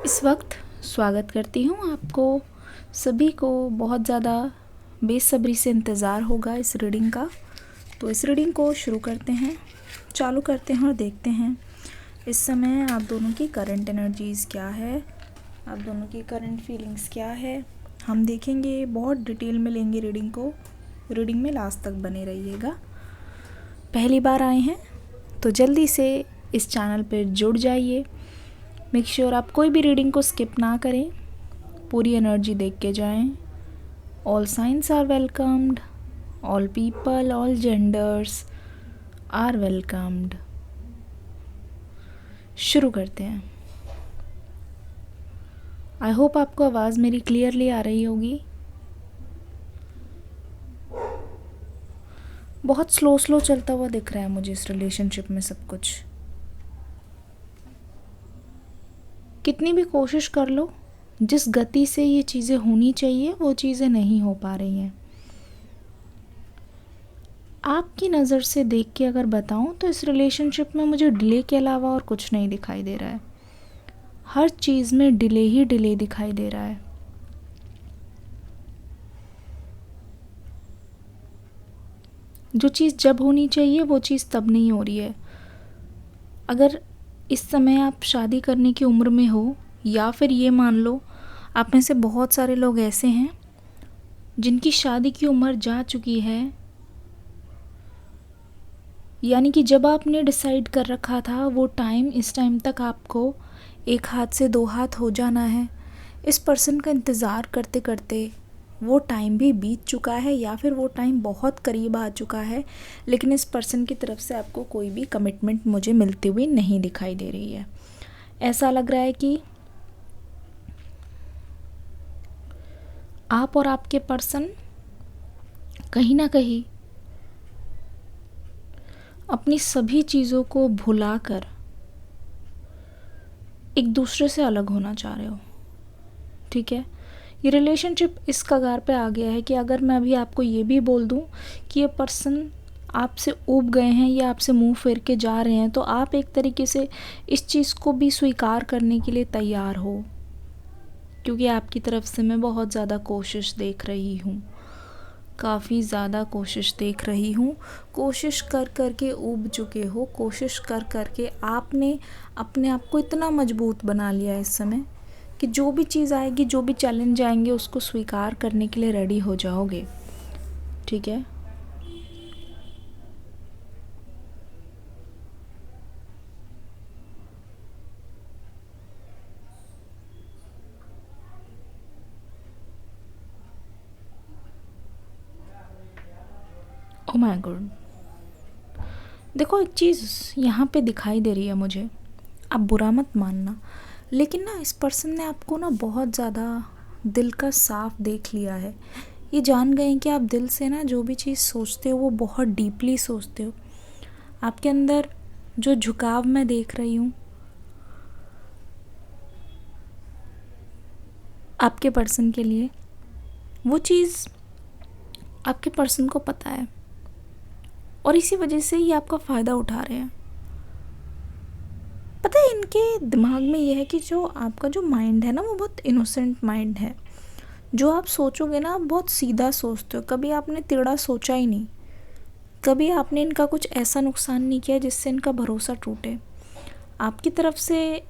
इस वक्त स्वागत करती हूँ आपको सभी को। बहुत ज़्यादा बेसब्री से इंतज़ार होगा इस रीडिंग का। तो इस रीडिंग को शुरू करते हैं, चालू करते हैं और देखते हैं इस समय आप दोनों की करंट एनर्जीज़ क्या है, आप दोनों की करंट फीलिंग्स क्या है। हम देखेंगे, बहुत डिटेल में लेंगे रीडिंग को। रीडिंग में लास्ट तक बने रहिएगा। पहली बार आए हैं तो जल्दी से इस चैनल पर जुड़ जाइए। मेक श्योर आप कोई भी रीडिंग को स्किप ना करें, पूरी एनर्जी देख के जाएं। All science are welcomed, all people, all genders are welcomed. शुरू करते हैं। आई होप आपको आवाज़ मेरी क्लियरली आ रही होगी। बहुत स्लो स्लो चलता हुआ दिख रहा है मुझे इस रिलेशनशिप में सब कुछ। कितनी भी कोशिश कर लो, जिस गति से ये चीज़ें होनी चाहिए वो चीज़ें नहीं हो पा रही हैं। आपकी नज़र से देख के अगर बताऊं तो इस रिलेशनशिप में मुझे डिले के अलावा और कुछ नहीं दिखाई दे रहा है। हर चीज़ में डिले ही डिले दिखाई दे रहा है। जो चीज़ जब होनी चाहिए वो चीज़ तब नहीं हो रही है। अगर इस समय आप शादी करने की उम्र में हो, या फिर ये मान लो आप में से बहुत सारे लोग ऐसे हैं जिनकी शादी की उम्र जा चुकी है, यानी कि जब आपने डिसाइड कर रखा था वो टाइम, इस टाइम तक आपको एक हाथ से दो हाथ हो जाना है। इस पर्सन का इंतज़ार करते करते वो टाइम भी बीत चुका है, या फिर वो टाइम बहुत करीब आ चुका है, लेकिन इस पर्सन की तरफ से आपको कोई भी कमिटमेंट मुझे मिलती हुई नहीं दिखाई दे रही है। ऐसा लग रहा है कि आप और आपके पर्सन कहीं ना कहीं अपनी सभी चीज़ों को भुलाकर एक दूसरे से अलग होना चाह रहे हो। ठीक है, ये रिलेशनशिप इस कगार पे आ गया है कि अगर मैं अभी आपको ये भी बोल दूं कि ये पर्सन आपसे ऊब गए हैं या आपसे मुंह फेर के जा रहे हैं, तो आप एक तरीके से इस चीज़ को भी स्वीकार करने के लिए तैयार हो, क्योंकि आपकी तरफ से मैं बहुत ज़्यादा कोशिश देख रही हूँ, काफ़ी ज़्यादा कोशिश देख रही हूँ। कोशिश कर कर के ऊब चुके हो, कोशिश कर कर के आपने अपने आप को इतना मजबूत बना लिया है इस समय कि जो भी चीज़ आएगी, जो भी चैलेंज आएंगे, उसको स्वीकार करने के लिए रेडी हो जाओगे। ठीक है, ओ माय गॉड। देखो, एक चीज़ यहाँ पे दिखाई दे रही है मुझे, आप बुरा मत मानना, लेकिन ना इस पर्सन ने आपको ना बहुत ज़्यादा दिल का साफ देख लिया है। ये जान गए हैं कि आप दिल से ना जो भी चीज़ सोचते हो वो बहुत डीपली सोचते हो। आपके अंदर जो झुकाव मैं देख रही हूँ आपके पर्सन के लिए, वो चीज़ आपके पर्सन को पता है, और इसी वजह से ये आपका फ़ायदा उठा रहे हैं। पता है, इनके दिमाग में ये है कि जो आपका जो माइंड है ना, वो बहुत इनोसेंट माइंड है। जो आप सोचोगे ना, आप बहुत सीधा सोचते हो, कभी आपने टेढ़ा सोचा ही नहीं। कभी आपने इनका कुछ ऐसा नुकसान नहीं किया जिससे इनका भरोसा टूटे। आपकी तरफ से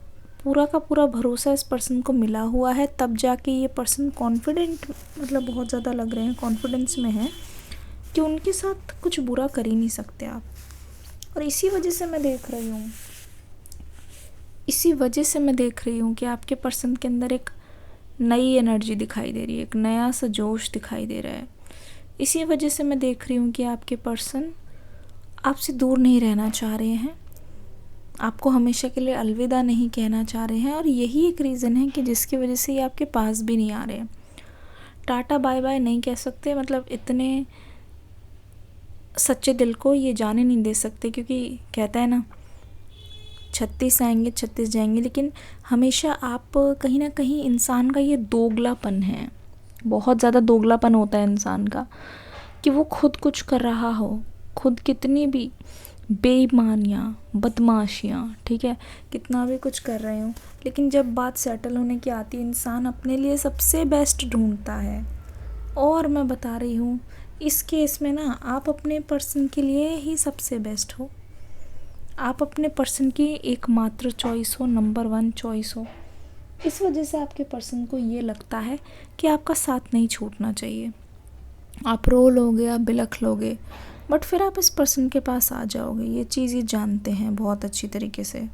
पूरा का पूरा भरोसा इस पर्सन को मिला हुआ है, तब जाके ये पर्सन कॉन्फिडेंट, मतलब बहुत ज़्यादा लग रहे हैं, कॉन्फिडेंस में है कि उनके साथ कुछ बुरा कर ही नहीं सकते आप। और इसी वजह से मैं देख रही हूँ, इसी वजह से मैं देख रही हूँ कि आपके पर्सन के अंदर एक नई एनर्जी दिखाई दे रही है, एक नया सा जोश दिखाई दे रहा है। इसी वजह से मैं देख रही हूँ कि आपके पर्सन आपसे दूर नहीं रहना चाह रहे हैं, आपको हमेशा के लिए अलविदा नहीं कहना चाह रहे हैं, और यही एक रीज़न है कि जिसकी वजह से ये आपके पास भी नहीं आ रहे हैं। टाटा बाय बाय नहीं कह सकते, मतलब इतने सच्चे दिल को ये जाने नहीं दे सकते, क्योंकि कहता है ना 36 आएंगे 36 जाएंगे, लेकिन हमेशा आप कहीं ना कहीं, इंसान का ये दोगलापन है, बहुत ज़्यादा दोगलापन होता है इंसान का, कि वो खुद कुछ कर रहा हो, खुद कितनी भी बेईमानियाँ, बदमाशियाँ, ठीक है, कितना भी कुछ कर रहे हो, लेकिन जब बात सेटल होने की आती है इंसान अपने लिए सबसे बेस्ट ढूंढता है। और मैं बता रही हूँ इस केस में ना आप अपने पर्सन के लिए ही सबसे बेस्ट हो। आप अपने पर्सन की एकमात्र चॉइस हो, नंबर 1 चॉइस हो। इस वजह से आपके पर्सन को ये लगता है कि आपका साथ नहीं छूटना चाहिए। आप रो लोगे, आप बिलख लोगे, बट फिर आप इस पर्सन के पास आ जाओगे। ये चीज़ ये जानते हैं बहुत अच्छी तरीके से,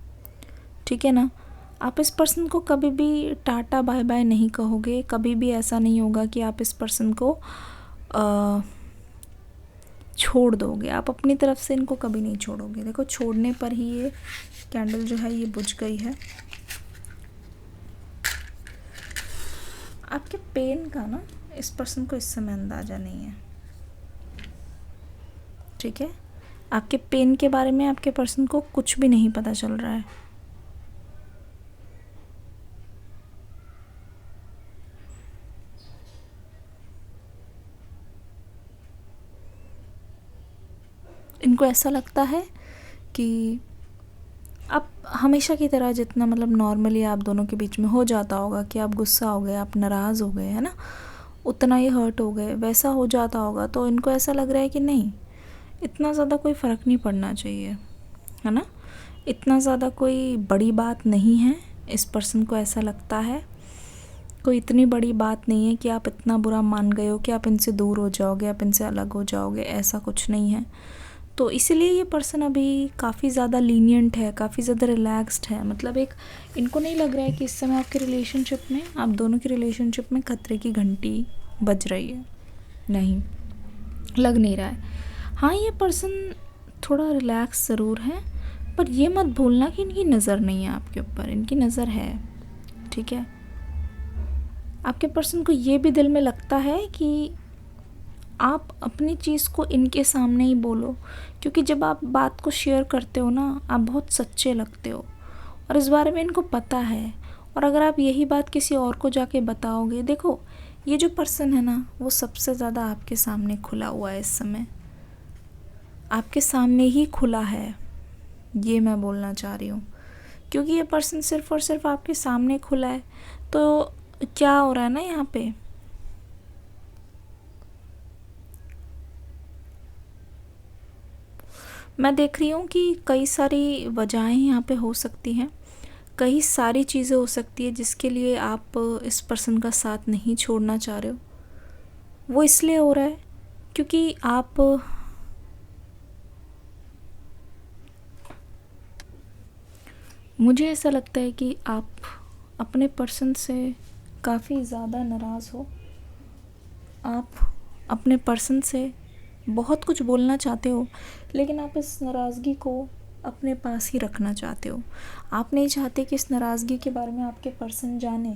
ठीक है ना। आप इस पर्सन को कभी भी टाटा बाय बाय नहीं कहोगे। कभी भी ऐसा नहीं होगा कि आप इस पर्सन को छोड़ दोगे। आप अपनी तरफ से इनको कभी नहीं छोड़ोगे। देखो, छोड़ने पर ही ये कैंडल जो है ये बुझ गई है। आपके पेन का ना इस पर्सन को इस समय अंदाज़ा नहीं है, ठीक है। आपके पेन के बारे में आपके पर्सन को कुछ भी नहीं पता चल रहा है। इनको ऐसा लगता है कि अब हमेशा की तरह जितना मतलब नॉर्मली आप दोनों के बीच में हो जाता होगा कि आप गुस्सा हो गए, आप नाराज़ हो गए, है ना, उतना ही हर्ट हो गए, वैसा हो जाता होगा। तो इनको ऐसा लग रहा है कि नहीं, इतना ज़्यादा कोई फ़र्क नहीं पड़ना चाहिए, है ना, इतना ज़्यादा कोई बड़ी बात नहीं है। इस पर्सन को ऐसा लगता है कोई इतनी बड़ी बात नहीं है कि आप इतना बुरा मान गए हो कि आप इनसे दूर हो जाओगे, आप इनसे अलग हो जाओगे, ऐसा कुछ नहीं है। तो इसीलिए ये पर्सन अभी काफ़ी ज़्यादा लीनियंट है, काफ़ी ज़्यादा रिलैक्स्ड है। मतलब एक इनको नहीं लग रहा है कि इस समय आपके रिलेशनशिप में, आप दोनों की रिलेशनशिप में खतरे की घंटी बज रही है। नहीं, लग नहीं रहा है। हाँ, ये पर्सन थोड़ा रिलैक्स ज़रूर है, पर ये मत भूलना कि इनकी नज़र नहीं है आपके ऊपर, इनकी नज़र है, ठीक है। आपके पर्सन को ये भी दिल में लगता है कि आप अपनी चीज़ को इनके सामने ही बोलो, क्योंकि जब आप बात को शेयर करते हो ना, आप बहुत सच्चे लगते हो और इस बारे में इनको पता है। और अगर आप यही बात किसी और को जाके बताओगे, देखो ये जो पर्सन है ना वो सबसे ज़्यादा आपके सामने खुला हुआ है इस समय, आपके सामने ही खुला है, ये मैं बोलना चाह रही हूँ। क्योंकि ये पर्सन सिर्फ़ और सिर्फ आपके सामने खुला है। तो क्या हो रहा है ना यहाँ पे, मैं देख रही हूँ कि कई सारी वजहें यहाँ पे हो सकती हैं, कई सारी चीज़ें हो सकती है जिसके लिए आप इस पर्सन का साथ नहीं छोड़ना चाह रहे हो। वो इसलिए हो रहा है क्योंकि आप मुझे ऐसा लगता है कि आप अपने पर्सन से काफ़ी ज़्यादा नाराज़ हो। आप अपने पर्सन से बहुत कुछ बोलना चाहते हो, लेकिन आप इस नाराज़गी को अपने पास ही रखना चाहते हो। आप नहीं चाहते कि इस नाराज़गी के बारे में आपके पर्सन जाने।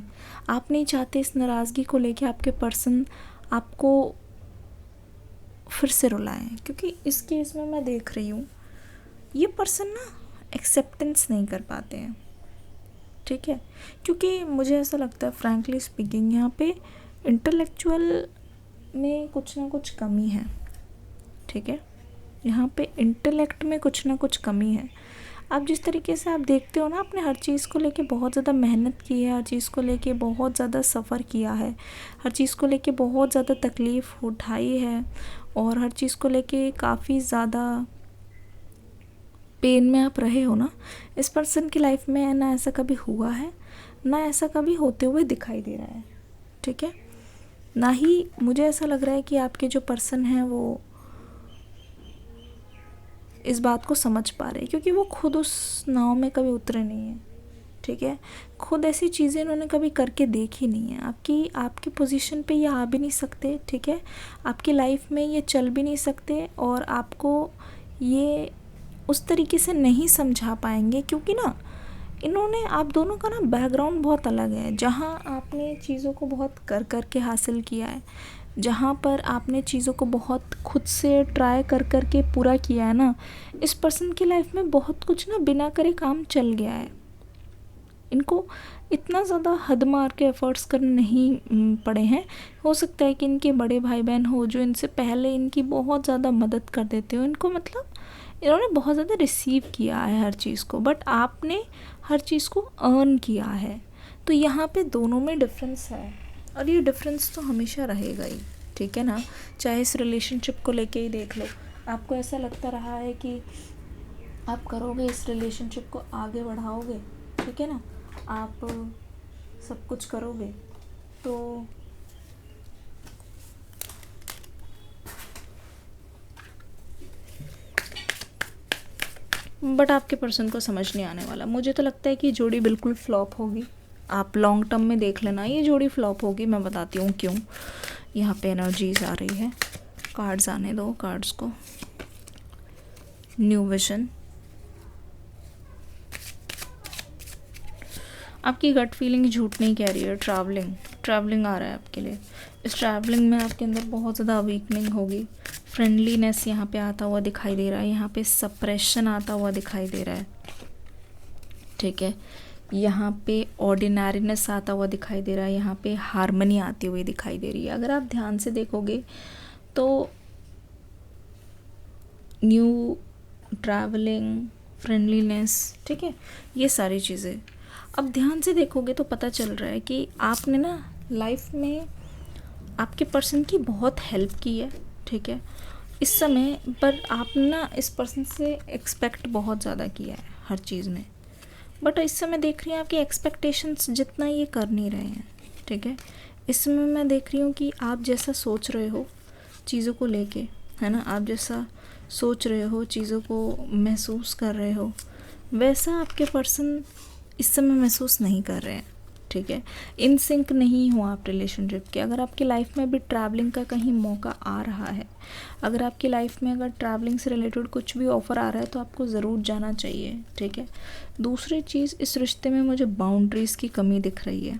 आप नहीं चाहते इस नाराज़गी को लेके आपके पर्सन आपको फिर से रुलाएं। क्योंकि इस केस में मैं देख रही हूँ ये पर्सन ना एक्सेप्टेंस नहीं कर पाते हैं, ठीक है। क्योंकि मुझे ऐसा लगता है फ्रैंकली स्पीकिंग यहाँ पे इंटेलेक्चुअल में कुछ ना कुछ कमी है, ठीक है। यहाँ पे इंटेलेक्ट में कुछ ना कुछ कमी है। आप जिस तरीके से आप देखते हो ना, आपने हर चीज़ को लेके बहुत ज़्यादा मेहनत की है, हर चीज़ को लेके बहुत ज़्यादा सफ़र किया है, हर चीज़ को लेके बहुत ज़्यादा तकलीफ़ उठाई है और हर चीज़ को लेके काफ़ी ज़्यादा पेन में आप रहे हो ना। इस पर्सन की लाइफ में ना ऐसा कभी हुआ है, ना ऐसा कभी होते हुए दिखाई दे रहा है, ठीक है। ना ही मुझे ऐसा लग रहा है कि आपके जो पर्सन हैं वो इस बात को समझ पा रहे हैं, क्योंकि वो खुद उस नाव में कभी उतरे नहीं हैं, ठीक है। खुद ऐसी चीज़ें इन्होंने कभी करके देखी नहीं है। आपकी पोजीशन पे ये आ भी नहीं सकते, ठीक है। आपकी लाइफ में ये चल भी नहीं सकते और आपको ये उस तरीके से नहीं समझा पाएंगे, क्योंकि ना इन्होंने, आप दोनों का ना बैकग्राउंड बहुत अलग है। जहाँ आपने चीज़ों को बहुत कर कर के हासिल किया है, जहाँ पर आपने चीज़ों को बहुत खुद से ट्राई कर कर के पूरा किया है ना, इस पर्सन की लाइफ में बहुत कुछ ना बिना करे काम चल गया है। इनको इतना ज़्यादा हद मार के एफ़र्ट्स करने नहीं पड़े हैं। हो सकता है कि इनके बड़े भाई बहन हो जो इनसे पहले इनकी बहुत ज़्यादा मदद कर देते हो, इनको मतलब इन्होंने बहुत ज़्यादा रिसीव किया है हर चीज़ को, बट आपने हर चीज़ को अर्न किया है। तो यहाँ पे दोनों में डिफरेंस है, और ये डिफरेंस तो हमेशा रहेगा ही, ठीक है ना। चाहे इस रिलेशनशिप को लेके ही देख लो, आपको ऐसा लगता रहा है कि आप करोगे, इस रिलेशनशिप को आगे बढ़ाओगे, ठीक है ना, आप सब कुछ करोगे, तो बट आपके पर्सन को समझ नहीं आने वाला। मुझे तो लगता है कि जोड़ी बिल्कुल फ्लॉप होगी। आप लॉन्ग टर्म में देख लेना, ये जोड़ी फ्लॉप होगी। मैं बताती हूँ क्यों। यहाँ पे एनर्जीज आ रही है, कार्ड्स आने दो, कार्ड्स को। न्यू विजन, आपकी गट फीलिंग झूठ नहीं कह रही है। ट्रैवलिंग आ रहा है आपके लिए। इस ट्रैवलिंग में आपके अंदर बहुत ज़्यादा वीकनिंग होगी। फ्रेंडलीनेस यहाँ पे आता हुआ दिखाई दे रहा है, यहाँ पे सप्रेशन आता हुआ दिखाई दे रहा है, ठीक है। यहाँ पे ऑर्डिनरीनेस आता हुआ दिखाई दे रहा है, यहाँ पे हार्मनी आती हुई दिखाई दे रही है। अगर आप ध्यान से देखोगे तो न्यू, ट्रैवलिंग, फ्रेंडलीनेस, ठीक है, ये सारी चीज़ें अब ध्यान से देखोगे तो पता चल रहा है कि आपने ना लाइफ में आपके पर्सन की बहुत हेल्प की है, ठीक है। इस समय पर आपने ना इस पर्सन से एक्सपेक्ट बहुत ज़्यादा किया है हर चीज़ में, बट इस समय देख रही हूँ आपकी एक्सपेक्टेशंस जितना ये कर नहीं रहे हैं, ठीक है। इस समय मैं देख रही हूँ कि आप जैसा सोच रहे हो चीज़ों को लेके, है ना, आप जैसा सोच रहे हो, चीज़ों को महसूस कर रहे हो, वैसा आपके पर्सन इस समय महसूस नहीं कर रहे हैं, ठीक है। इन सिंक नहीं हो आप रिलेशनशिप के। अगर आपकी लाइफ में भी ट्रैवलिंग का कहीं मौका आ रहा है, अगर आपकी लाइफ में अगर ट्रैवलिंग से रिलेटेड कुछ भी ऑफ़र आ रहा है तो आपको ज़रूर जाना चाहिए, ठीक है। दूसरी चीज़, इस रिश्ते में मुझे बाउंड्रीज़ की कमी दिख रही है।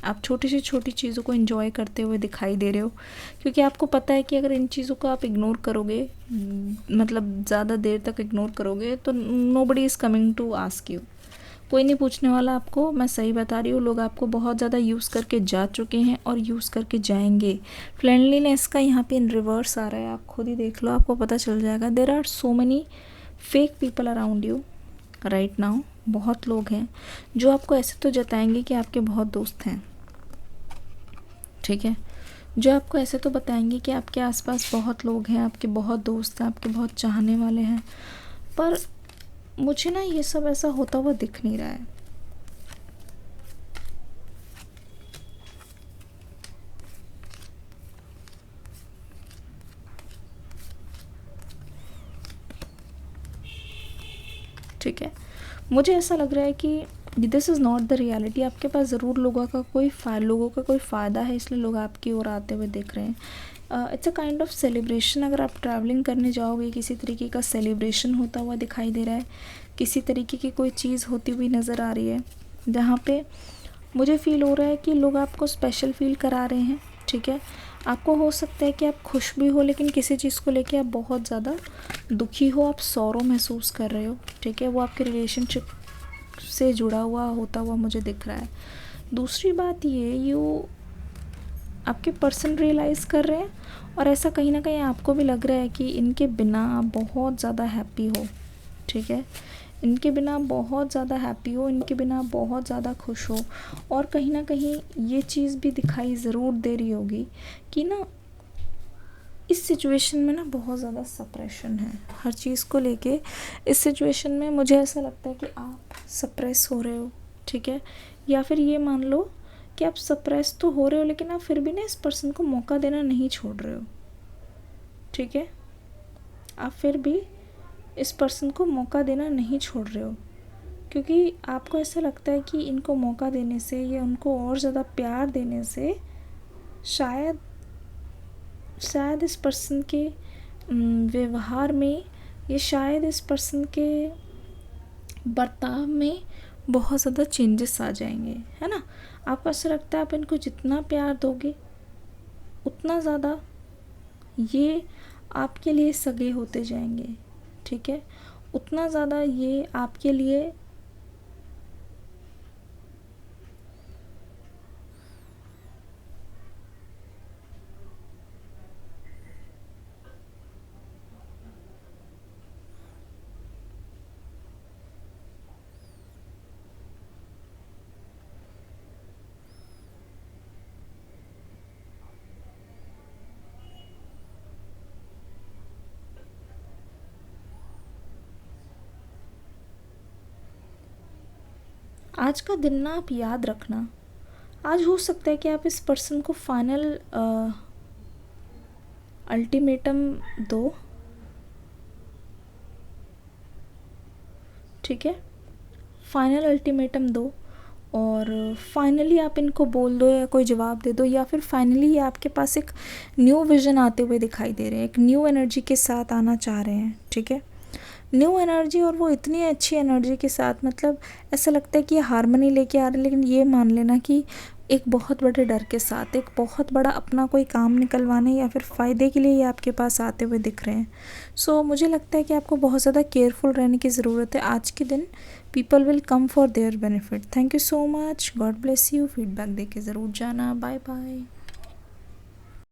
आप छोटी से छोटी चीज़ों को एंजॉय करते हुए दिखाई दे रहे हो, क्योंकि आपको पता है कि अगर इन चीज़ों को आप इग्नोर करोगे, मतलब ज़्यादा देर तक इग्नोर करोगे, तो nobody is coming to ask you. कोई नहीं पूछने वाला आपको। मैं सही बता रही हूँ, लोग आपको बहुत ज़्यादा यूज़ करके जा चुके हैं और यूज़ करके जाएंगे। फ्रेंडलीनेस का यहाँ पे इन रिवर्स आ रहा है, आप खुद ही देख लो, आपको पता चल जाएगा। There are so many fake people around you right now. बहुत लोग हैं जो आपको ऐसे तो जताएंगे कि आपके बहुत दोस्त हैं, ठीक है, जो आपको ऐसे तो बताएंगे कि आपके आसपास बहुत लोग हैं, आपके बहुत दोस्त हैं, आपके बहुत चाहने वाले हैं, पर मुझे ना ये सब ऐसा होता हुआ दिख नहीं रहा है। ठीक है, मुझे ऐसा लग रहा है कि this is not the reality. आपके पास ज़रूर लोगों का कोई फ़ायदा है, इसलिए लोग आपकी ओर आते हुए देख रहे हैं। It's a kind of celebration. अगर आप ट्रैवलिंग करने जाओगे, किसी तरीके का सेलिब्रेशन होता हुआ दिखाई दे रहा है, किसी तरीके की कोई चीज़ होती हुई नज़र आ रही है, जहाँ पे मुझे फ़ील हो रहा है कि लोग आपको स्पेशल फ़ील करा रहे हैं, ठीक है। आपको हो सकता है कि आप खुश भी हो, लेकिन किसी चीज़ को लेके आप बहुत ज़्यादा दुखी हो, आप सॉरो महसूस कर रहे हो, ठीक है। वो आपके रिलेशनशिप से जुड़ा हुआ होता हुआ मुझे दिख रहा है। दूसरी बात ये, आपके पर्सन रियलाइज़ कर रहे हैं, और ऐसा कहीं ना कहीं आपको भी लग रहा है कि इनके बिना आप बहुत ज़्यादा हैप्पी हो, ठीक है। इनके बिना बहुत ज़्यादा हैप्पी हो, इनके बिना बहुत ज़्यादा खुश हो, और कहीं ना कहीं ये चीज़ भी दिखाई ज़रूर दे रही होगी कि ना इस सिचुएशन में ना बहुत ज़्यादा सप्रेशन है हर चीज़ को लेके। इस सिचुएशन में मुझे ऐसा लगता है कि आप सप्रेस हो रहे हो, ठीक है, या फिर ये मान लो कि आप सप्रेस तो हो रहे हो, लेकिन आप फिर भी ना इस पर्सन को मौका देना नहीं छोड़ रहे हो, ठीक है। आप फिर भी इस पर्सन को मौका देना नहीं छोड़ रहे हो, क्योंकि आपको ऐसा लगता है कि इनको मौका देने से या उनको और ज़्यादा प्यार देने से शायद इस पर्सन के व्यवहार में, या शायद इस पर्सन के बर्ताव में बहुत ज़्यादा चेंजेस आ जाएंगे, है ना। आपको ऐसा लगता है आप इनको जितना प्यार दोगे उतना ज़्यादा ये आपके लिए सगे होते जाएंगे, ठीक है। उतना ज़्यादा ये आपके लिए आज का दिन ना आप याद रखना, आज हो सकता है कि आप इस पर्सन को फाइनल अल्टीमेटम दो, ठीक है, फाइनल अल्टीमेटम दो और फाइनली आप इनको बोल दो या कोई जवाब दे दो, या फिर फाइनली ये आपके पास एक न्यू विज़न आते हुए दिखाई दे रहे हैं, एक न्यू एनर्जी के साथ आना चाह रहे हैं, ठीक है, न्यू एनर्जी, और वो इतनी अच्छी एनर्जी के साथ, मतलब ऐसा लगता है कि ये हारमोनी लेके आ रहे हैं, लेकिन ये मान लेना कि एक बहुत बड़े डर के साथ, एक बहुत बड़ा अपना कोई काम निकलवाने या फिर फ़ायदे के लिए ये आपके पास आते हुए दिख रहे हैं। सो मुझे लगता है कि आपको बहुत ज़्यादा केयरफुल रहने की ज़रूरत है आज के दिन। People will come for their benefit. Thank you so much, God bless you. Feedback दे के ज़रूर जाना। Bye bye.